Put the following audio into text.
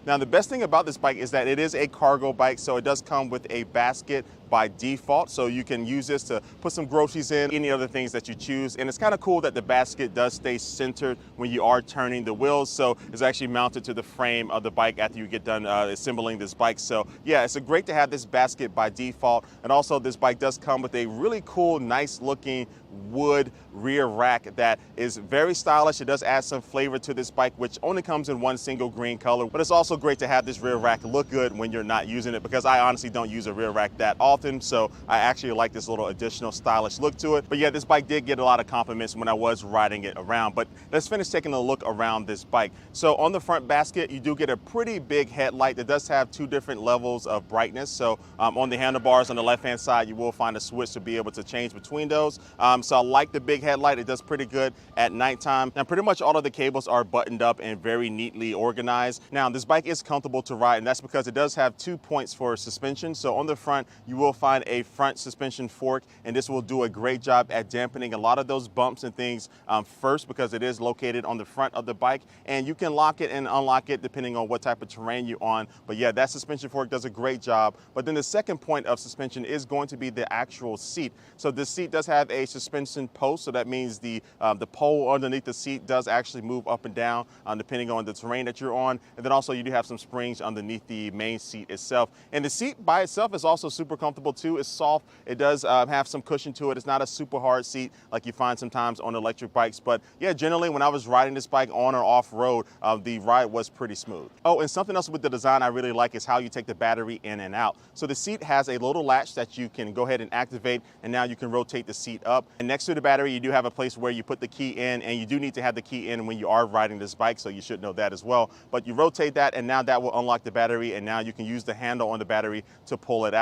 Now, the best thing about this bike is that it is a cargo bike, so it does come with a basket by default, so you can use this to put some groceries in, any other things that you choose. And it's kind of cool that the basket does stay centered when you are turning the wheels, so it's actually mounted to the frame of the bike after you get done assembling this bike. So yeah, it's great to have this basket by default. And also this bike does come with a really cool, nice looking wood rear rack that is very stylish. It does add some flavor to this bike, which only comes in one single green color, but it's also great to have this rear rack look good when you're not using it, because I honestly don't use a rear rack that often, so I actually like this little additional stylish look to it. But yeah, this bike did get a lot of compliments when I was riding it around. But let's finish taking a look around this bike. So on the front basket, you do get a pretty big headlight that does have two different levels of brightness. So on the handlebars on the left hand side, you will find a switch to be able to change between those. So I like the big headlight. It does pretty good at nighttime. Now pretty much all of the cables are buttoned up and very neatly organized. Now this bike is comfortable to ride, and that's because it does have 2 points for suspension. So on the front, you will find a front suspension fork, and this will do a great job at dampening a lot of those bumps and things first, because it is located on the front of the bike, and you can lock it and unlock it depending on what type of terrain you're on. But yeah, that suspension fork does a great job. But then the second point of suspension is going to be the actual seat. So this seat does have a suspension post, so that means the pole underneath the seat does actually move up and down depending on the terrain that you're on. And then also you do have some springs underneath the main seat itself. And the seat by itself is also super comfortable too. It's soft. It does have some cushion to it. It's not a super hard seat like you find sometimes on electric bikes. But yeah, generally when I was riding this bike on or off road, the ride was pretty smooth. Oh, and something else with the design I really like is how you take the battery in and out. So the seat has a little latch that you can go ahead and activate, and now you can rotate the seat up. And next to the battery, you do have a place where you put the key in, and you do need to have the key in when you are riding this bike, so you should know that as well. But you rotate that, and now that will unlock the battery, and now you can use the handle on the battery to pull it out.